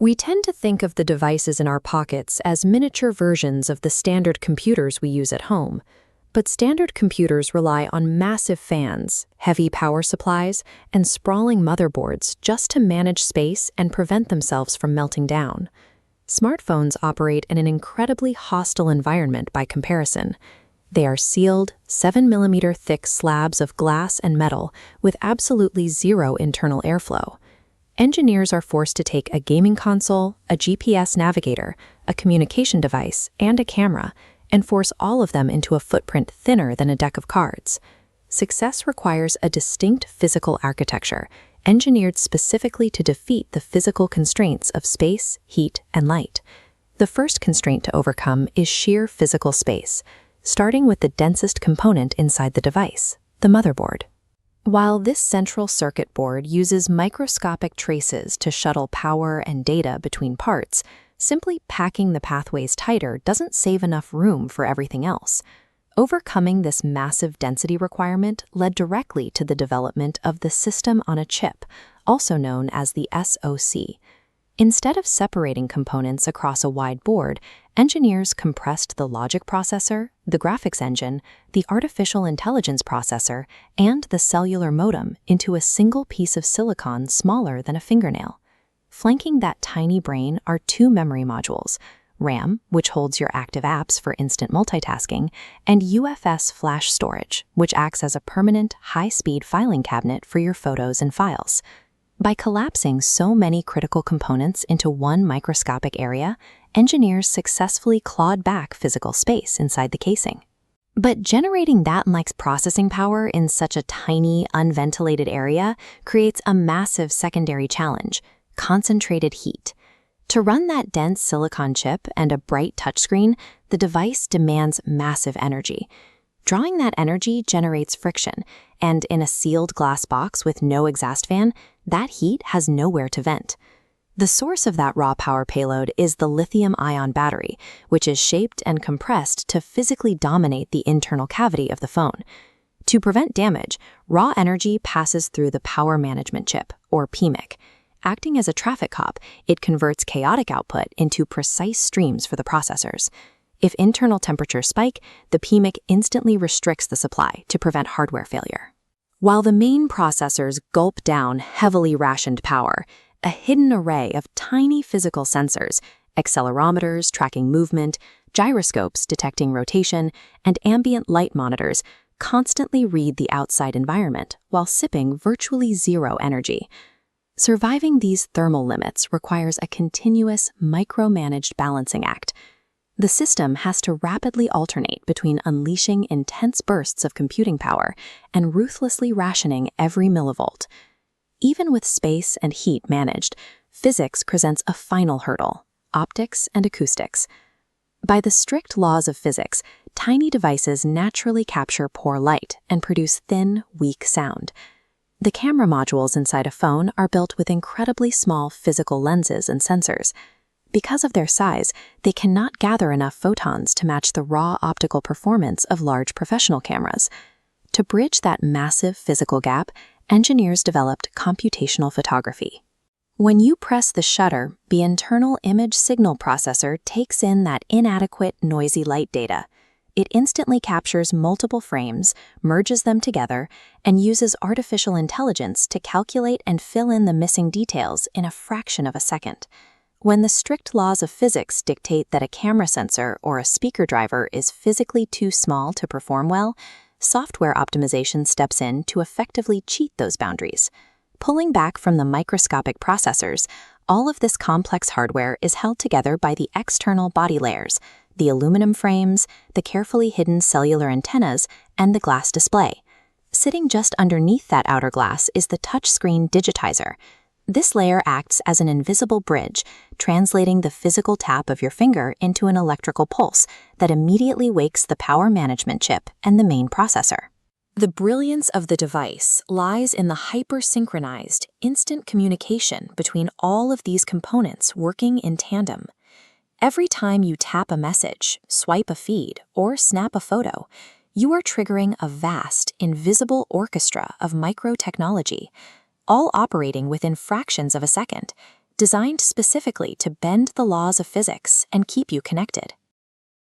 We tend to think of the devices in our pockets as miniature versions of the standard computers we use at home. But standard computers rely on massive fans, heavy power supplies, and sprawling motherboards just to manage space and prevent themselves from melting down. Smartphones operate in an incredibly hostile environment by comparison. They are sealed, 7mm thick slabs of glass and metal with absolutely zero internal airflow. Engineers are forced to take a gaming console, a GPS navigator, a communication device, and a camera, and force all of them into a footprint thinner than a deck of cards. Success requires a distinct physical architecture, engineered specifically to defeat the physical constraints of space, heat, and light. The first constraint to overcome is sheer physical space, starting with the densest component inside the device, the motherboard. While this central circuit board uses microscopic traces to shuttle power and data between parts, simply packing the pathways tighter doesn't save enough room for everything else. Overcoming this massive density requirement led directly to the development of the system on a chip, also known as the SoC. Instead of separating components across a wide board, engineers compressed the logic processor, the graphics engine, the artificial intelligence processor, and the cellular modem into a single piece of silicon smaller than a fingernail. Flanking that tiny brain are two memory modules: RAM, which holds your active apps for instant multitasking, and UFS flash storage, which acts as a permanent, high-speed filing cabinet for your photos and files. By collapsing so many critical components into one microscopic area, engineers successfully clawed back physical space inside the casing. But generating that much processing power in such a tiny, unventilated area creates a massive secondary challenge: concentrated heat. To run that dense silicon chip and a bright touchscreen, the device demands massive energy. Drawing that energy generates friction, and in a sealed glass box with no exhaust fan, that heat has nowhere to vent. The source of that raw power payload is the lithium-ion battery, which is shaped and compressed to physically dominate the internal cavity of the phone. To prevent damage, raw energy passes through the power management chip, or PMIC. Acting as a traffic cop, it converts chaotic output into precise streams for the processors. If internal temperatures spike, the PMIC instantly restricts the supply to prevent hardware failure. While the main processors gulp down heavily rationed power, a hidden array of tiny physical sensors, accelerometers tracking movement, gyroscopes detecting rotation, and ambient light monitors constantly read the outside environment while sipping virtually zero energy. Surviving these thermal limits requires a continuous, micromanaged balancing act. The system has to rapidly alternate between unleashing intense bursts of computing power and ruthlessly rationing every millivolt. Even with space and heat managed, physics presents a final hurdle: optics and acoustics. By the strict laws of physics, tiny devices naturally capture poor light and produce thin, weak sound. The camera modules inside a phone are built with incredibly small physical lenses and sensors. Because of their size, they cannot gather enough photons to match the raw optical performance of large professional cameras. To bridge that massive physical gap, engineers developed computational photography. When you press the shutter, the internal image signal processor takes in that inadequate, noisy light data. It instantly captures multiple frames, merges them together, and uses artificial intelligence to calculate and fill in the missing details in a fraction of a second. When the strict laws of physics dictate that a camera sensor or a speaker driver is physically too small to perform well, software optimization steps in to effectively cheat those boundaries. Pulling back from the microscopic processors, all of this complex hardware is held together by the external body layers: the aluminum frames, the carefully hidden cellular antennas, and the glass display. Sitting just underneath that outer glass is the touchscreen digitizer. This layer acts as an invisible bridge, translating the physical tap of your finger into an electrical pulse that immediately wakes the power management chip and the main processor. The brilliance of the device lies in the hyper-synchronized, instant communication between all of these components working in tandem. Every time you tap a message, swipe a feed, or snap a photo, you are triggering a vast, invisible orchestra of micro-technology, all operating within fractions of a second, designed specifically to bend the laws of physics and keep you connected.